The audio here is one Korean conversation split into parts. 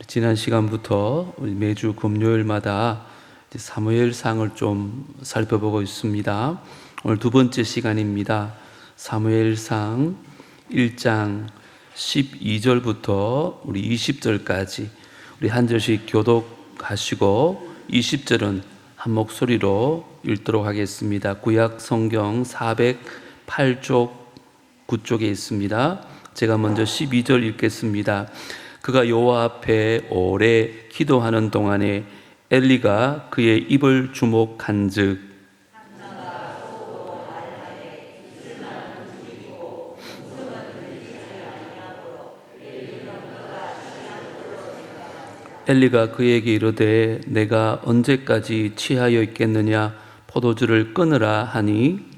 지난 시간부터 우리 매주 금요일마다 사무엘상을 좀 살펴보고 있습니다. 오늘 두 번째 시간입니다. 사무엘상 1장 12절부터 우리 20절까지 우리 한 절씩 교독하시고 20절은 한 목소리로 읽도록 하겠습니다. 구약 성경 408쪽 9쪽에 있습니다. 제가 먼저 12절 읽겠습니다. 그가 여호와 앞에 오래 기도하는 동안에 엘리가 그의 입을 주목한즉 엘리가 그에게 이르되 내가 언제까지 취하여 있겠느냐 포도주를 끊으라 하니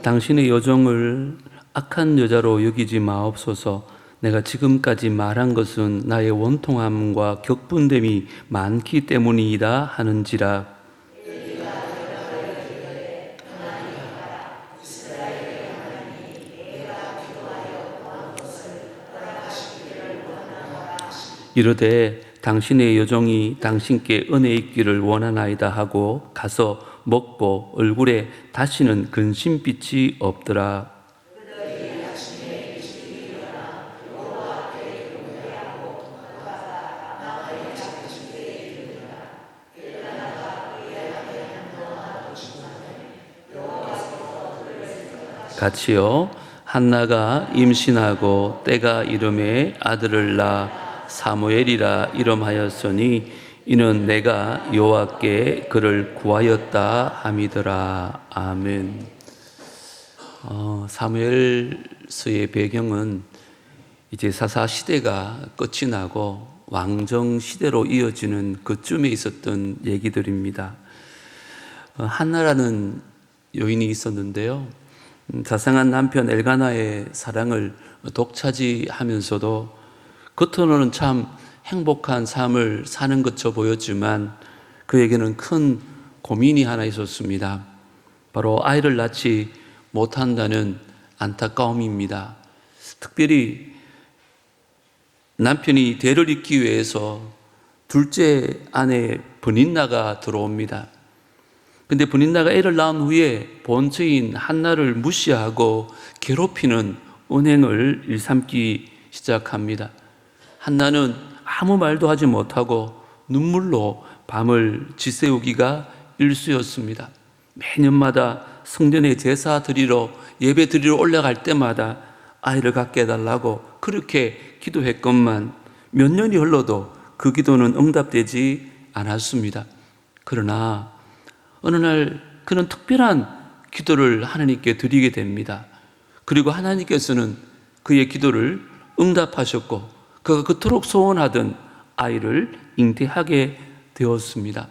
당신의 여종을 악한 여자로 여기지 마옵소서. 내가 지금까지 말한 것은 나의 원통함과 격분됨이 많기 때문이다 하는지라. 이르되 당신의 여종이 당신께 은혜 있기를 원하나이다 하고 가서 먹고 얼굴에 다시는 근심빛이 없더라. 같이요. 한나가 임신하고 때가 이름에 아들을 낳아 사무엘이라 이름하였으니 이는 내가 여호와께 그를 구하였다 함이더라. 아멘. 사무엘서의 배경은 이제 사사 시대가 끝이 나고 왕정 시대로 이어지는 그쯤에 있었던 얘기들입니다. 한나라는 여인이 있었는데요. 자상한 남편 엘가나의 사랑을 독차지하면서도 겉으로는 참 행복한 삶을 사는 것처 보였지만 그에게는 큰 고민이 하나 있었습니다. 바로 아이를 낳지 못한다는 안타까움입니다. 특별히 남편이 대를 잇기 위해서 둘째 아내 브닌나가 들어옵니다. 근데 브닌나가 애를 낳은 후에 본처인 한나를 무시하고 괴롭히는 은행을 일삼기 시작합니다. 한나는 아무 말도 하지 못하고 눈물로 밤을 지새우기가 일쑤였습니다. 매년마다 성전에 제사 드리러 예배 드리러 올라갈 때마다 아이를 갖게 해달라고 그렇게 기도했건만 몇 년이 흘러도 그 기도는 응답되지 않았습니다. 그러나 어느 날 그는 특별한 기도를 하나님께 드리게 됩니다. 그리고 하나님께서는 그의 기도를 응답하셨고 그가 그토록 소원하던 아이를 잉태하게 되었습니다.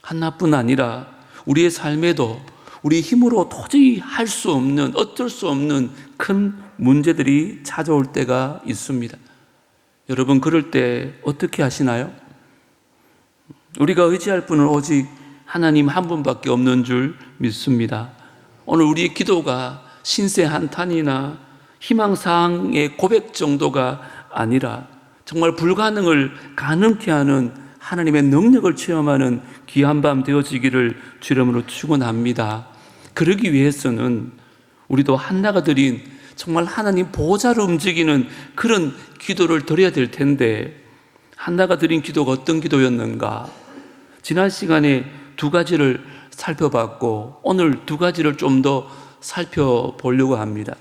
한나뿐 아니라 우리의 삶에도 우리 힘으로 도저히 할 수 없는 어쩔 수 없는 큰 문제들이 찾아올 때가 있습니다. 여러분 그럴 때 어떻게 하시나요? 우리가 의지할 분은 오직 하나님 한 분밖에 없는 줄 믿습니다. 오늘 우리의 기도가 신세 한탄이나 희망사항의 고백 정도가 아니라 정말 불가능을 가능케 하는 하나님의 능력을 체험하는 귀한 밤 되어지기를 주름으로 축원합니다. 그러기 위해서는 우리도 한나가 드린 정말 하나님 보호자로 움직이는 그런 기도를 드려야 될 텐데 한나가 드린 기도가 어떤 기도였는가? 지난 시간에 두 가지를 살펴봤고 오늘 두 가지를 좀 더 살펴보려고 합니다.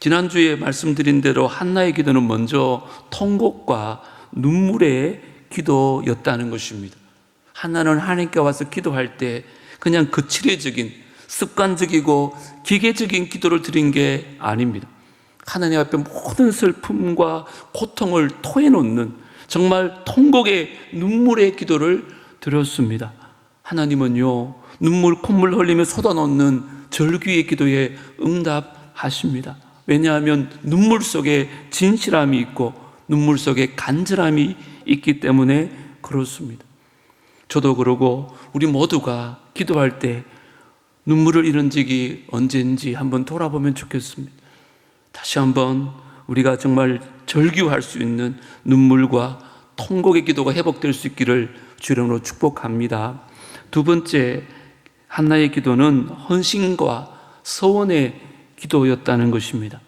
지난주에 말씀드린 대로 한나의 기도는 먼저 통곡과 눈물의 기도였다는 것입니다. 한나는 하나님께 와서 기도할 때 그냥 거칠해적인 습관적이고 기계적인 기도를 드린 게 아닙니다. 하나님 앞에 모든 슬픔과 고통을 토해놓는 정말 통곡의 눈물의 기도를 드렸습니다. 하나님은요 눈물 콧물 흘리며 쏟아놓는 절규의 기도에 응답하십니다. 왜냐하면 눈물 속에 진실함이 있고 눈물 속에 간절함이 있기 때문에 그렇습니다. 저도 그러고 우리 모두가 기도할 때 눈물을 잃은 적이 언제인지 한번 돌아보면 좋겠습니다. 다시 한번 우리가 정말 절규할 수 있는 눈물과 통곡의 기도가 회복될 수 있기를 주 이름으로 축복합니다. 두 번째, 한나의 기도는 헌신과 서원의 기도였다는 것입니다.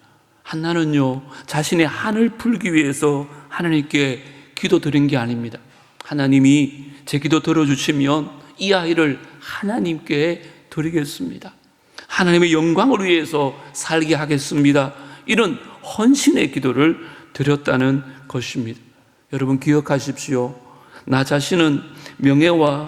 한나는요, 자신의 한을 풀기 위해서 하나님께 기도드린 게 아닙니다. 하나님이 제 기도 들어주시면 이 아이를 하나님께 드리겠습니다. 하나님의 영광을 위해서 살게 하겠습니다. 이런 헌신의 기도를 드렸다는 것입니다. 여러분 기억하십시오. 나 자신은 명예와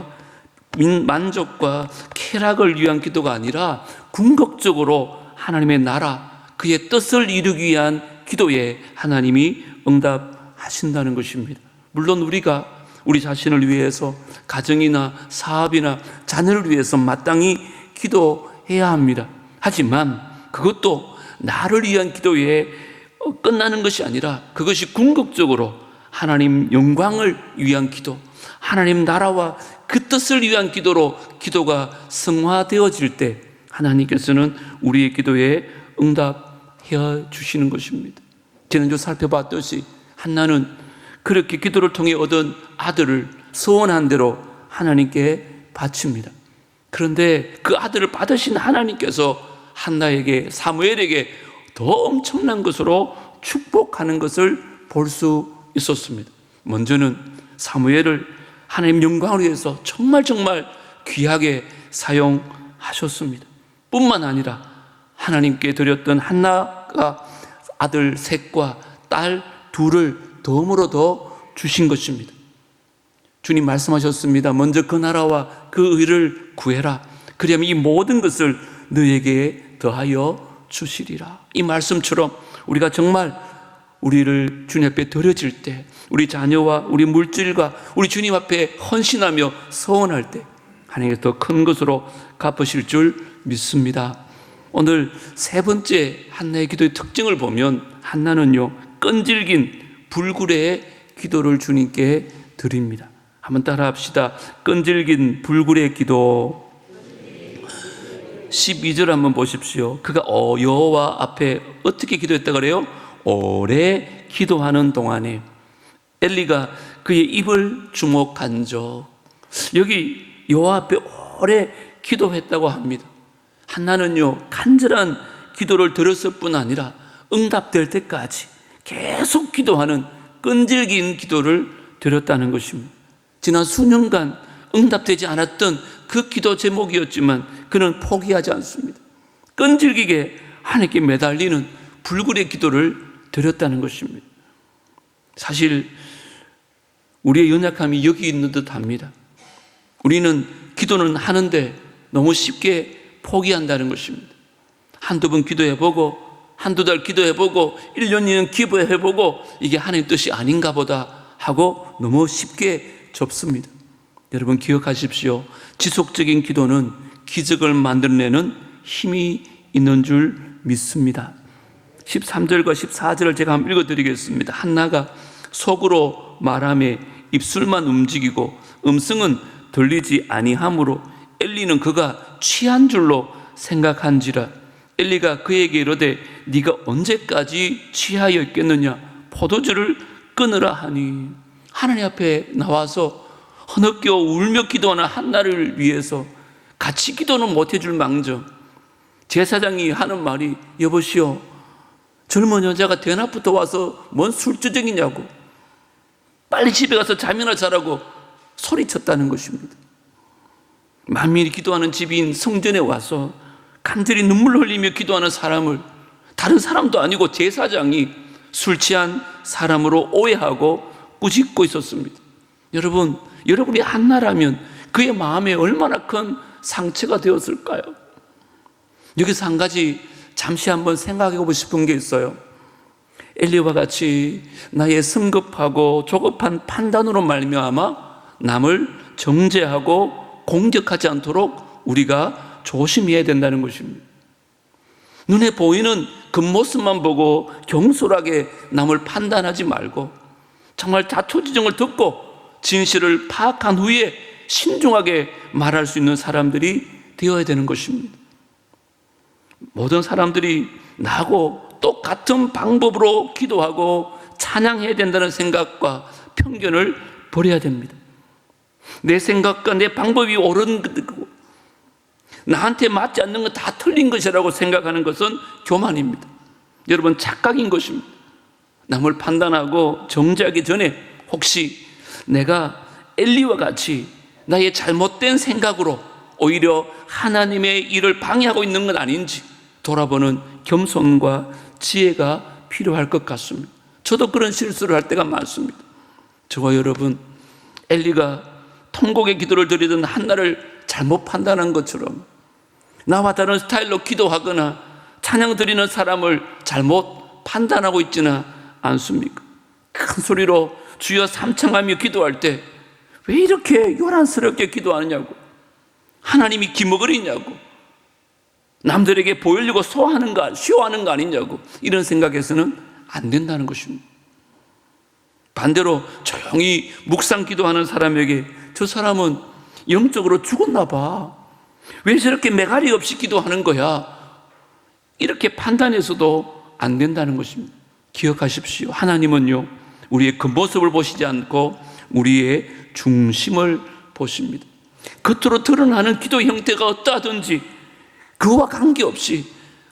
만족과 쾌락을 위한 기도가 아니라 궁극적으로 하나님의 나라, 그의 뜻을 이루기 위한 기도에 하나님이 응답하신다는 것입니다. 물론 우리가 우리 자신을 위해서 가정이나 사업이나 자녀를 위해서 마땅히 기도해야 합니다. 하지만 그것도 나를 위한 기도에 끝나는 것이 아니라 그것이 궁극적으로 하나님 영광을 위한 기도, 하나님 나라와 그 뜻을 위한 기도로 기도가 성화되어질 때 하나님께서는 우리의 기도에 응답해 주시는 것입니다. 지난주 살펴봤듯이 한나는 그렇게 기도를 통해 얻은 아들을 소원한 대로 하나님께 바칩니다. 그런데 그 아들을 받으신 하나님께서 한나에게, 사무엘에게 더 엄청난 것으로 축복하는 것을 볼 수 있었습니다. 먼저는 사무엘을 하나님 영광을 위해서 정말 귀하게 사용하셨습니다. 뿐만 아니라 하나님께 드렸던 한나가 아들 셋과 딸 둘을 덤으로 더 주신 것입니다. 주님 말씀하셨습니다. 먼저 그 나라와 그 의를 구해라. 그리하면 이 모든 것을 너에게 더하여 주시리라. 이 말씀처럼 우리가 정말 우리를 주님 앞에 드려질 때, 우리 자녀와 우리 물질과 우리 주님 앞에 헌신하며 서원할 때 하나님께서 더 큰 것으로 갚으실 줄 믿습니다. 오늘 세 번째 한나의 기도의 특징을 보면 한나는요, 끈질긴 불굴의 기도를 주님께 드립니다. 한번 따라 합시다. 끈질긴 불굴의 기도. 12절 한번 보십시오. 그가 여호와 앞에 어떻게 기도했다 그래요? 오래 기도하는 동안에 엘리가 그의 입을 주목한적. 여기 여호와 앞에 오래 기도했다고 합니다. 한나는요, 간절한 기도를 드렸을 뿐 아니라 응답될 때까지 계속 기도하는 끈질긴 기도를 드렸다는 것입니다. 지난 수년간 응답되지 않았던 그 기도 제목이었지만 그는 포기하지 않습니다. 끈질기게 하나님께 매달리는 불굴의 기도를 드렸다는 것입니다. 사실 우리의 연약함이 여기 있는 듯 합니다. 우리는 기도는 하는데 너무 쉽게 포기한다는 것입니다. 한두 번 기도해보고, 한두 달 기도해보고, 1년, 2년 기도해보고 이게 하나님 뜻이 아닌가 보다 하고 너무 쉽게 접습니다. 여러분 기억하십시오. 지속적인 기도는 기적을 만들어내는 힘이 있는 줄 믿습니다. 13절과 14절을 제가 한번 읽어드리겠습니다. 한나가 속으로 말하며 입술만 움직이고 음성은 들리지 아니하므로 엘리는 그가 취한 줄로 생각한지라. 엘리가 그에게 이르되 네가 언제까지 취하여 있겠느냐? 포도주를 끊으라 하니. 하나님 앞에 나와서 흐느껴 울며 기도하는 한나를 위해서 같이 기도는 못해줄 망정 제사장이 하는 말이, 여보시오, 젊은 여자가 대낮부터 와서 뭔 술주정이냐고, 빨리 집에 가서 잠이나 자라고 소리쳤다는 것입니다. 만민이 기도하는 집인 성전에 와서 간절히 눈물 흘리며 기도하는 사람을 다른 사람도 아니고 제사장이 술 취한 사람으로 오해하고 꾸짖고 있었습니다. 여러분이 한나라면 그의 마음에 얼마나 큰 상처가 되었을까요? 여기서 한 가지 잠시 한번 생각해 보고 싶은 게 있어요. 엘리와 같이 나의 성급하고 조급한 판단으로 말미암아 남을 정죄하고 공격하지 않도록 우리가 조심해야 된다는 것입니다. 눈에 보이는 겉모습만 보고 경솔하게 남을 판단하지 말고 정말 자초지종을 듣고 진실을 파악한 후에 신중하게 말할 수 있는 사람들이 되어야 되는 것입니다. 모든 사람들이 나하고 똑같은 방법으로 기도하고 찬양해야 된다는 생각과 편견을 버려야 됩니다. 내 생각과 내 방법이 옳은 것이고 나한테 맞지 않는 건 다 틀린 것이라고 생각하는 것은 교만입니다. 여러분, 착각인 것입니다. 남을 판단하고 정죄하기 전에 혹시 내가 엘리와 같이 나의 잘못된 생각으로 오히려 하나님의 일을 방해하고 있는 건 아닌지 돌아보는 겸손과 지혜가 필요할 것 같습니다. 저도 그런 실수를 할 때가 많습니다. 저와 여러분, 엘리가 통곡의 기도를 드리던 한나를 잘못 판단한 것처럼 나와 다른 스타일로 기도하거나 찬양 드리는 사람을 잘못 판단하고 있지는 않습니까? 큰 소리로 주여 삼창하며 기도할 때 왜 이렇게 요란스럽게 기도하느냐고, 하나님이 기먹으리냐고, 남들에게 보이려고 쇼하는 거 아니냐고, 이런 생각에서는 안 된다는 것입니다. 반대로 조용히 묵상 기도하는 사람에게 저 사람은 영적으로 죽었나 봐, 왜 저렇게 매갈이 없이 기도하는 거야, 이렇게 판단해서도 안 된다는 것입니다. 기억하십시오. 하나님은요, 우리의 겉모습을 보시지 않고 우리의 중심을 보십니다. 겉으로 드러나는 기도 형태가 어떠하든지 그와 관계없이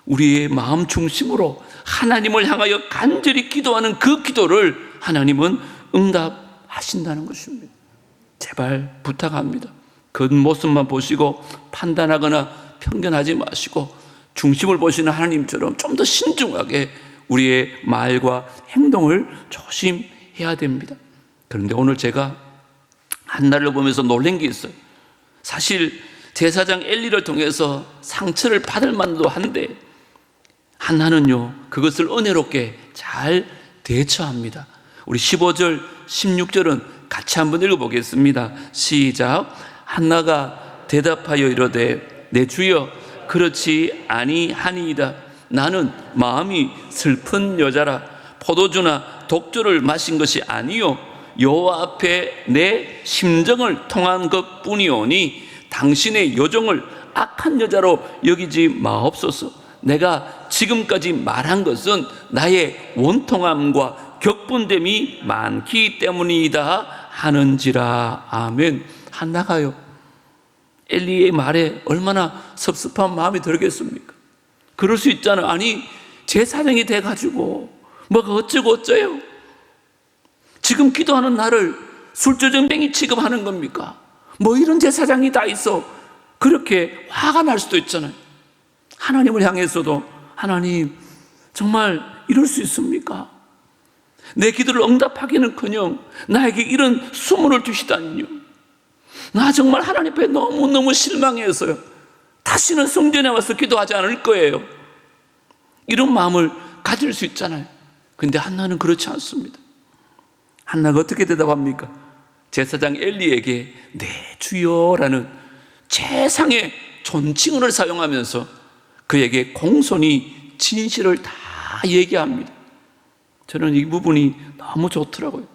우리의 마음 중심으로 하나님을 향하여 간절히 기도하는 그 기도를 하나님은 응답하신다는 것입니다. 제발 부탁합니다. 겉모습만 보시고 판단하거나 편견하지 마시고 중심을 보시는 하나님처럼 좀 더 신중하게 우리의 말과 행동을 조심해야 됩니다. 그런데 오늘 제가 한나를 보면서 놀란 게 있어요. 사실 제사장 엘리를 통해서 상처를 받을 만도 한데 한나는요, 그것을 은혜롭게 잘 대처합니다. 우리 15절, 16절은 같이 한번 읽어보겠습니다. 시작. 한나가 대답하여 이르되 내 주여 그렇지 아니하니이다. 나는 마음이 슬픈 여자라. 포도주나 독주를 마신 것이 아니요 여호와 앞에 내 심정을 통한 것뿐이오니 당신의 여종을 악한 여자로 여기지 마옵소서. 내가 지금까지 말한 것은 나의 원통함과 격분됨이 많기 때문이다 하는지라. 아멘. 한나가요, 엘리의 말에 얼마나 섭섭한 마음이 들겠습니까? 그럴 수 있잖아요. 아니, 제사장이 돼가지고 뭐가 어쩌고 어쩌요? 지금 기도하는 나를 술주정뱅이 취급하는 겁니까? 뭐 이런 제사장이 다 있어. 그렇게 화가 날 수도 있잖아요. 하나님을 향해서도 하나님, 정말 이럴 수 있습니까? 내 기도를 응답하기는커녕 나에게 이런 수문을 주시다니요. 나 정말 하나님 앞에 너무너무 실망해서요, 다시는 성전에 와서 기도하지 않을 거예요. 이런 마음을 가질 수 있잖아요. 근데 한나는 그렇지 않습니다. 한나가 어떻게 대답합니까? 제사장 엘리에게 네 주여라는 최상의 존칭어를 사용하면서 그에게 공손히 진실을 다 얘기합니다. 저는 이 부분이 너무 좋더라고요.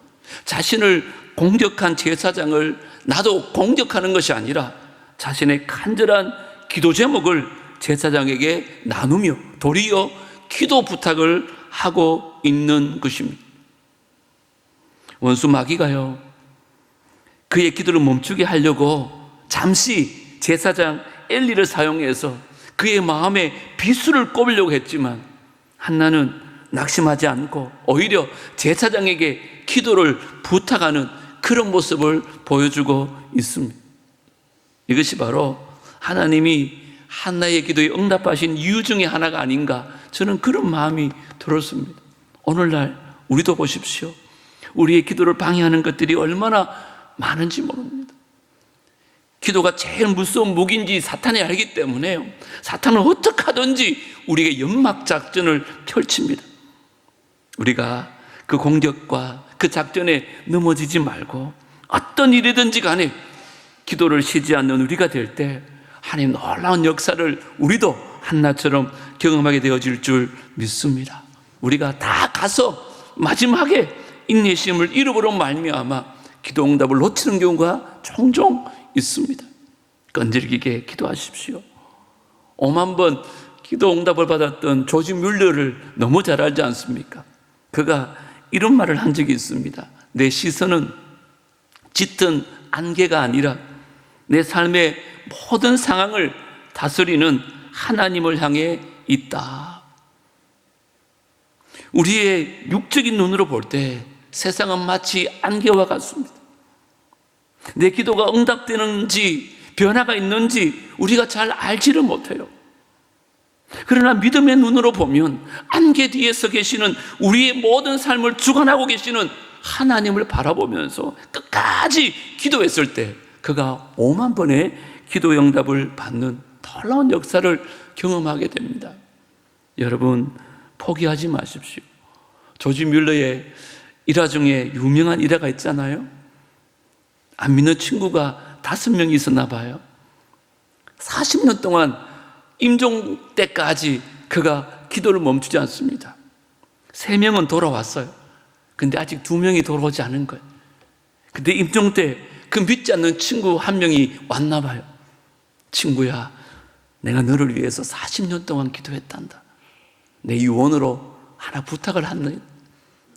자신을 공격한 제사장을 나도 공격하는 것이 아니라 자신의 간절한 기도 제목을 제사장에게 나누며 도리어 기도 부탁을 하고 있는 것입니다. 원수 마귀가요, 그의 기도를 멈추게 하려고 잠시 제사장 엘리를 사용해서 그의 마음에 비수를 꼽으려고 했지만 한나는 낙심하지 않고 오히려 제사장에게 기도를 부탁하는 그런 모습을 보여주고 있습니다. 이것이 바로 하나님이 한나의 기도에 응답하신 이유 중에 하나가 아닌가, 저는 그런 마음이 들었습니다. 오늘날 우리도 보십시오. 우리의 기도를 방해하는 것들이 얼마나 많은지 모릅니다. 기도가 제일 무서운 무기인지 사탄이 알기 때문에요, 사탄은 어떻게 하든지 우리에게 연막작전을 펼칩니다. 우리가 그 공격과 그 작전에 넘어지지 말고 어떤 일이든지 간에 기도를 쉬지 않는 우리가 될 때 하나님 놀라운 역사를 우리도 한나처럼 경험하게 되어질 줄 믿습니다. 우리가 다 가서 마지막에 인내심을 잃어버려 말미암아 기도 응답을 놓치는 경우가 종종 있습니다. 끈질기게 기도하십시오. 5만 번 기도 응답을 받았던 조지 뮬러를 너무 잘 알지 않습니까? 그가 이런 말을 한 적이 있습니다. 내 시선은 짙은 안개가 아니라 내 삶의 모든 상황을 다스리는 하나님을 향해 있다. 우리의 육적인 눈으로 볼 때 세상은 마치 안개와 같습니다. 내 기도가 응답되는지 변화가 있는지 우리가 잘 알지를 못해요. 그러나 믿음의 눈으로 보면 안개 뒤에 서 계시는 우리의 모든 삶을 주관하고 계시는 하나님을 바라보면서 끝까지 기도했을 때 그가 5만 번의 기도 응답을 받는 놀라운 역사를 경험하게 됩니다. 여러분, 포기하지 마십시오. 조지 뮬러의 일화 중에 유명한 일화가 있잖아요. 안 믿는 친구가 5명이 있었나 봐요. 40년 동안 임종 때까지 그가 기도를 멈추지 않습니다. 3명은 돌아왔어요. 근데 아직 2명이 돌아오지 않은 거예요. 근데 임종 때 그 믿지 않는 친구 1명이 왔나 봐요. 친구야, 내가 너를 위해서 40년 동안 기도했단다. 내 유언으로 하나 부탁을 하네.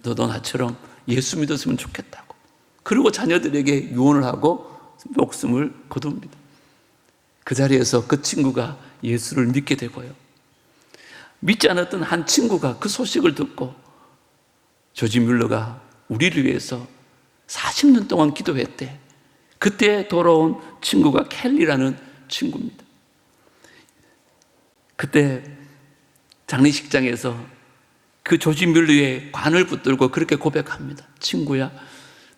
너도 나처럼 예수 믿었으면 좋겠다고. 그리고 자녀들에게 유언을 하고 목숨을 거둡니다. 그 자리에서 그 친구가 예수를 믿게 되고요. 믿지 않았던 한 친구가 그 소식을 듣고 조지 뮬러가 우리를 위해서 40년 동안 기도했대. 그때 돌아온 친구가 켈리라는 친구입니다. 그때 장례식장에서 그 조지 뮬러의 관을 붙들고 그렇게 고백합니다. 친구야,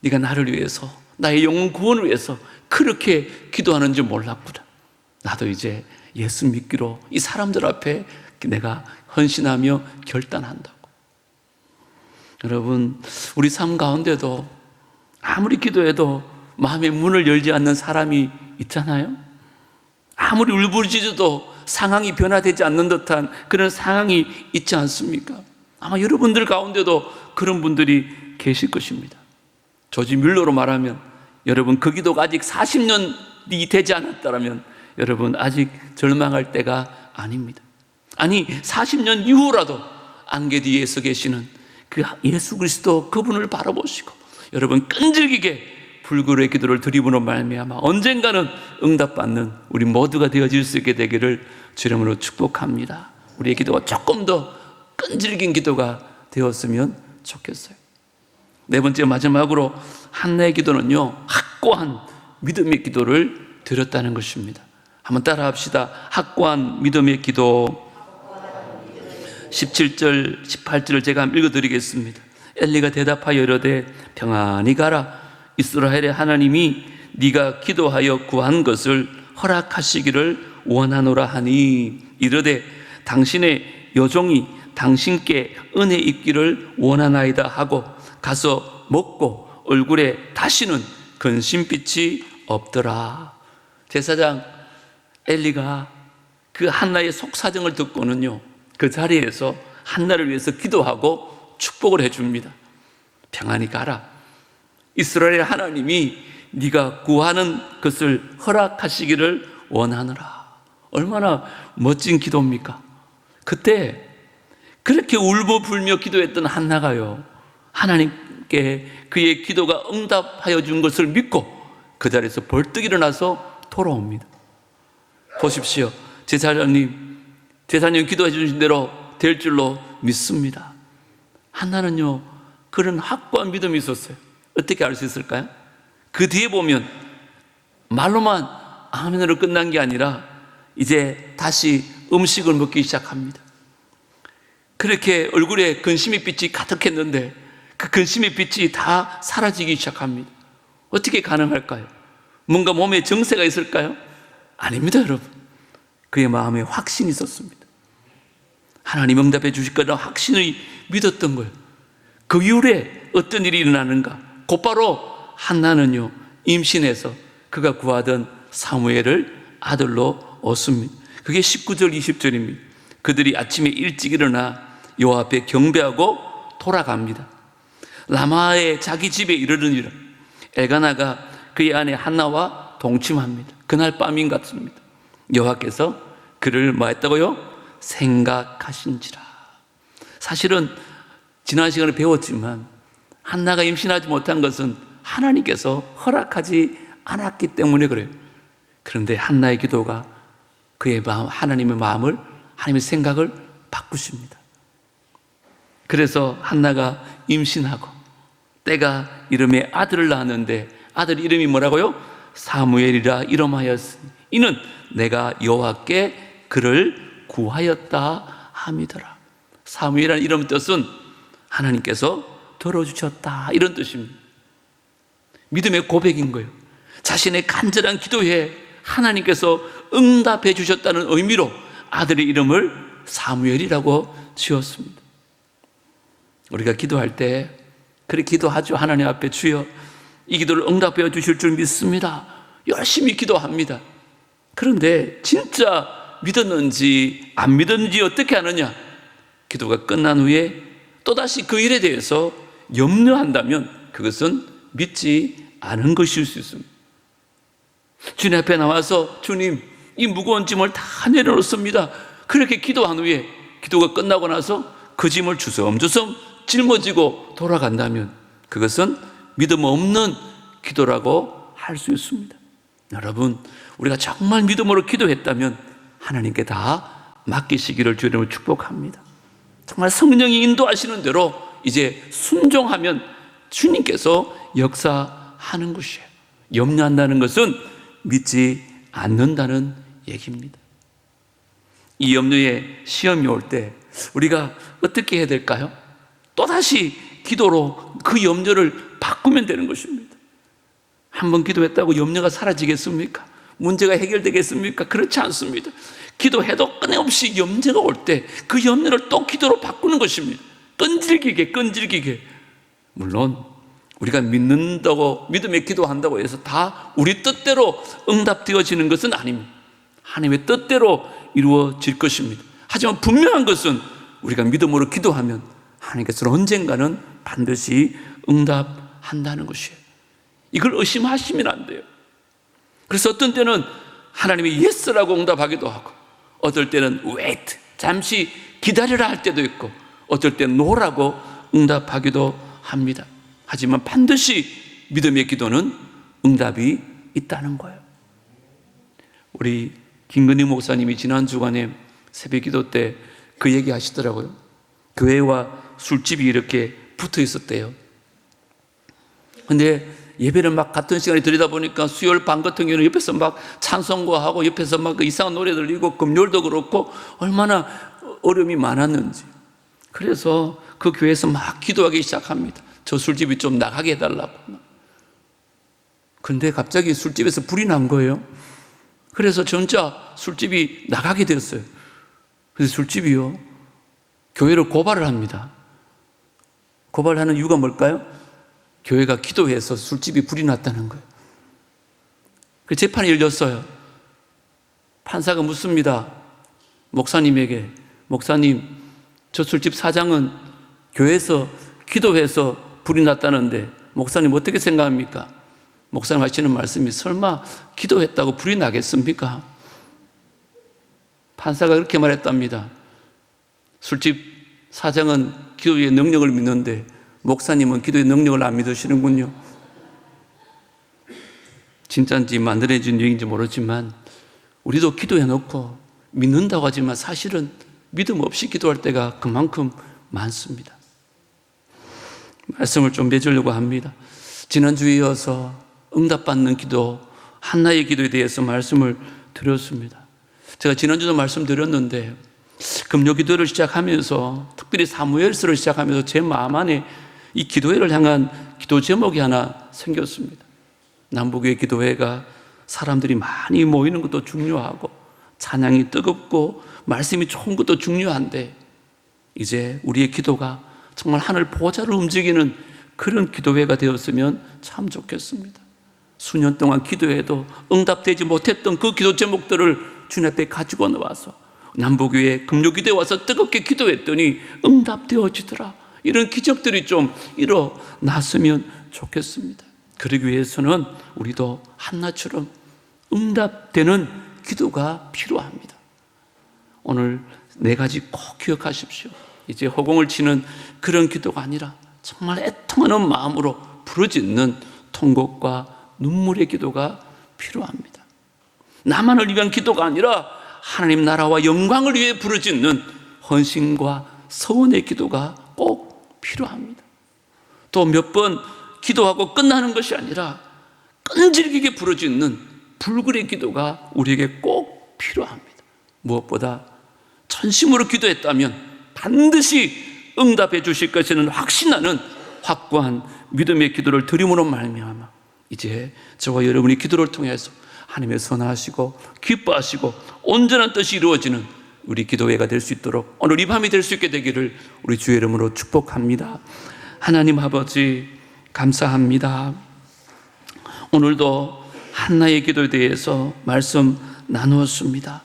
네가 나를 위해서, 나의 영혼 구원을 위해서 그렇게 기도하는지 몰랐구나. 나도 이제 예수 믿기로 이 사람들 앞에 내가 헌신하며 결단한다고. 여러분, 우리 삶 가운데도 아무리 기도해도 마음의 문을 열지 않는 사람이 있잖아요. 아무리 울부짖어도 상황이 변화되지 않는 듯한 그런 상황이 있지 않습니까? 아마 여러분들 가운데도 그런 분들이 계실 것입니다. 조지 뮬러로 말하면 여러분, 그 기도가 아직 40년이 되지 않았다면 여러분 아직 절망할 때가 아닙니다. 아니, 40년 이후라도 안개 뒤에 서 계시는 그 예수 그리스도 그분을 바라보시고 여러분 끈질기게 불굴의 기도를 드림으로 말미암아 언젠가는 응답받는 우리 모두가 되어질 수 있게 되기를 주님으로 축복합니다. 우리의 기도가 조금 더 끈질긴 기도가 되었으면 좋겠어요. 네 번째, 마지막으로 한나의 기도는요, 확고한 믿음의 기도를 드렸다는 것입니다. 한번 따라 합시다. 확고한 믿음의 기도. 17절 18절을 제가 한번 읽어드리겠습니다. 엘리가 대답하여 이르되 평안히 가라. 이스라엘의 하나님이 네가 기도하여 구한 것을 허락하시기를 원하노라 하니 이르되 당신의 여종이 당신께 은혜 입기를 원하나이다 하고 가서 먹고 얼굴에 다시는 근심빛이 없더라. 제사장 엘리가 그 한나의 속사정을 듣고는요, 그 자리에서 한나를 위해서 기도하고 축복을 해줍니다. 평안히 가라. 이스라엘 하나님이 네가 구하는 것을 허락하시기를 원하노라. 얼마나 멋진 기도입니까? 그때 그렇게 울고불며 기도했던 한나가요, 하나님께 그의 기도가 응답하여 준 것을 믿고 그 자리에서 벌떡 일어나서 돌아옵니다. 보십시오. 제사장님 기도해 주신 대로 될 줄로 믿습니다. 한나는요, 그런 확고한 믿음이 있었어요. 어떻게 알 수 있을까요? 그 뒤에 보면 말로만 아멘으로 끝난 게 아니라 이제 다시 음식을 먹기 시작합니다. 그렇게 얼굴에 근심의 빛이 가득했는데 그 근심의 빛이 다 사라지기 시작합니다. 어떻게 가능할까요? 뭔가 몸에 정세가 있을까요? 아닙니다, 여러분. 그의 마음에 확신이 있었습니다. 하나님 응답해 주실 거라는 확신을 믿었던 거예요. 그 이후에 어떤 일이 일어나는가? 곧바로 한나는요, 임신해서 그가 구하던 사무엘을 아들로 얻습니다. 그게 19절 20절입니다. 그들이 아침에 일찍 일어나 여호와 앞에 경배하고 돌아갑니다. 라마의 자기 집에 이르르니라. 엘가나가 그의 아내 한나와 동침합니다. 그날 밤인 같습니다. 여호와께서 그를 뭐 했다고요? 생각하신지라. 사실은 지난 시간에 배웠지만 한나가 임신하지 못한 것은 하나님께서 허락하지 않았기 때문에 그래요. 그런데 한나의 기도가 그의 마음, 하나님의 마음을, 하나님의 생각을 바꾸십니다. 그래서 한나가 임신하고 때가 이름에 아들을 낳았는데 아들 이름이 뭐라고요? 사무엘이라 이름하였으니 이는 내가 여호와께 그를 구하였다 함이더라. 사무엘이라는 이름 뜻은 하나님께서 들어주셨다, 이런 뜻입니다. 믿음의 고백인 거예요. 자신의 간절한 기도에 하나님께서 응답해 주셨다는 의미로 아들의 이름을 사무엘이라고 지었습니다. 우리가 기도할 때 그렇게 기도하죠. 하나님 앞에 주여 이 기도를 응답해 주실 줄 믿습니다. 열심히 기도합니다. 그런데 진짜 믿었는지 안 믿었는지 어떻게 아느냐? 기도가 끝난 후에 또다시 그 일에 대해서 염려한다면 그것은 믿지 않은 것일 수 있습니다. 주님 앞에 나와서 주님 이 무거운 짐을 다 내려놓습니다. 그렇게 기도한 후에 기도가 끝나고 나서 그 짐을 주섬주섬 짊어지고 돌아간다면 그것은 믿음 없는 기도라고 할 수 있습니다. 여러분, 우리가 정말 믿음으로 기도했다면 하나님께 다 맡기시기를 주님을 축복합니다. 정말 성령이 인도하시는 대로 이제 순종하면 주님께서 역사하는 것이에요. 염려한다는 것은 믿지 않는다는 얘기입니다. 이 염려에 시험이 올 때 우리가 어떻게 해야 될까요? 또다시 기도로 그 염려를 바꾸면 되는 것입니다. 한번 기도했다고 염려가 사라지겠습니까? 문제가 해결되겠습니까? 그렇지 않습니다. 기도해도 끊임없이 염려가 올 때 그 염려를 또 기도로 바꾸는 것입니다. 끈질기게. 물론 우리가 믿는다고, 믿음에 기도한다고 해서 다 우리 뜻대로 응답되어지는 것은 아닙니다. 하나님의 뜻대로 이루어질 것입니다. 하지만 분명한 것은 우리가 믿음으로 기도하면 하나님께서 언젠가는 반드시 응답한다는 것이에요. 이걸 의심하시면 안 돼요. 그래서 어떤 때는 하나님이 예스라고 응답하기도 하고 어떨 때는 wait, 잠시 기다려라 할 때도 있고 어떨 때는 no라고 응답하기도 합니다. 하지만 반드시 믿음의 기도는 응답이 있다는 거예요. 우리 김근희 목사님이 지난 주간에 새벽 기도 때 그 얘기 하시더라고요. 교회와 술집이 이렇게 붙어 있었대요. 근데 예배를 막 같은 시간에 드리다 보니까 수요일 밤 같은 경우는 옆에서 막 찬송가하고 옆에서 막 이상한 노래 들리고 금요일도 그렇고 얼마나 어려움이 많았는지. 그래서 그 교회에서 막 기도하기 시작합니다. 저 술집이 좀 나가게 해달라고. 근데 갑자기 술집에서 불이 난 거예요. 그래서 진짜 술집이 나가게 됐어요. 그래서 술집이요, 교회를 고발을 합니다. 고발하는 이유가 뭘까요? 교회가 기도해서 술집이 불이 났다는 거예요. 그 재판이 열렸어요. 판사가 묻습니다. 목사님에게, 목사님, 저 술집 사장은 교회에서 기도해서 불이 났다는데 목사님 어떻게 생각합니까? 목사님 하시는 말씀이 설마 기도했다고 불이 나겠습니까? 판사가 그렇게 말했답니다. 술집 사장은 기도의 능력을 믿는데 목사님은 기도의 능력을 안 믿으시는군요. 진짜인지 만들어진 얘기인지 모르지만 우리도 기도해놓고 믿는다고 하지만 사실은 믿음 없이 기도할 때가 그만큼 많습니다. 말씀을 좀 맺으려고 합니다. 지난주에 이어서 응답받는 기도, 한나의 기도에 대해서 말씀을 드렸습니다. 제가 지난주도 말씀드렸는데 금요 기도를 시작하면서 특별히 사무엘서를 시작하면서 제 마음 안에 이 기도회를 향한 기도 제목이 하나 생겼습니다. 남북의 기도회가 사람들이 많이 모이는 것도 중요하고 찬양이 뜨겁고 말씀이 좋은 것도 중요한데 이제 우리의 기도가 정말 하늘 보좌를 움직이는 그런 기도회가 되었으면 참 좋겠습니다. 수년 동안 기도해도 응답되지 못했던 그 기도 제목들을 주님 앞에 가지고 나와서 남북교회 금요기도에 와서 뜨겁게 기도했더니 응답되어지더라. 이런 기적들이 좀 일어났으면 좋겠습니다. 그러기 위해서는 우리도 한나처럼 응답되는 기도가 필요합니다. 오늘 4가지 꼭 기억하십시오. 이제 허공을 치는 그런 기도가 아니라 정말 애통하는 마음으로 부르짖는 통곡과 눈물의 기도가 필요합니다. 나만을 위한 기도가 아니라 하나님 나라와 영광을 위해 부르짖는 헌신과 서원의 기도가 꼭 필요합니다. 또 몇 번 기도하고 끝나는 것이 아니라 끈질기게 부르짖는 불굴의 기도가 우리에게 꼭 필요합니다. 무엇보다 전심으로 기도했다면 반드시 응답해 주실 것이라는 확신하는 확고한 믿음의 기도를 드림으로 말미암아 이제 저와 여러분이 기도를 통해서 하나님의 선하시고 기뻐하시고 온전한 뜻이 이루어지는 우리 기도회가 될 수 있도록 오늘 이 밤이 될 수 있게 되기를 우리 주의 이름으로 축복합니다. 하나님 아버지 감사합니다. 오늘도 한나의 기도에 대해서 말씀 나누었습니다.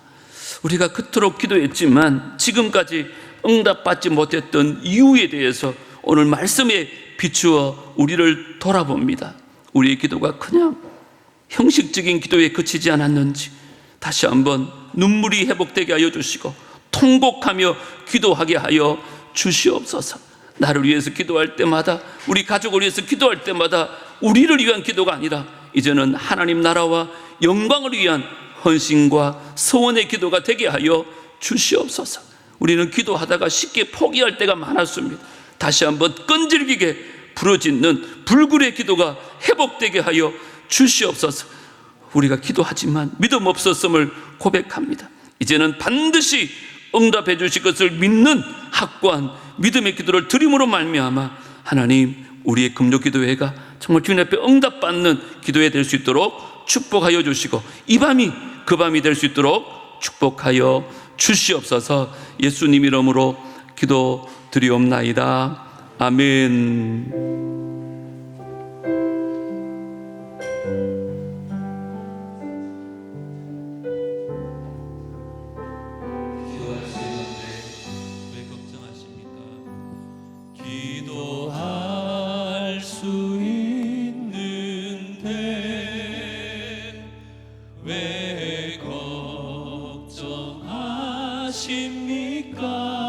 우리가 그토록 기도했지만 지금까지 응답받지 못했던 이유에 대해서 오늘 말씀에 비추어 우리를 돌아봅니다. 우리의 기도가 그냥 형식적인 기도에 그치지 않았는지 다시 한번 눈물이 회복되게 하여 주시고 통곡하며 기도하게 하여 주시옵소서. 나를 위해서 기도할 때마다, 우리 가족을 위해서 기도할 때마다 우리를 위한 기도가 아니라 이제는 하나님 나라와 영광을 위한 헌신과 서원의 기도가 되게 하여 주시옵소서. 우리는 기도하다가 쉽게 포기할 때가 많았습니다. 다시 한번 끈질기게 부르짖는 불굴의 기도가 회복되게 하여 주시옵소서. 우리가 기도하지만 믿음 없었음을 고백합니다. 이제는 반드시 응답해 주실 것을 믿는 확고한 믿음의 기도를 드림으로 말미암아 하나님 우리의 금요기도회가 정말 주님 앞에 응답받는 기도회 될 수 있도록 축복하여 주시고 이 밤이 그 밤이 될 수 있도록 축복하여 주시옵소서. 예수님 이름으로 기도드리옵나이다. 아멘. 기도할 수 있는데 왜 걱정하십니까?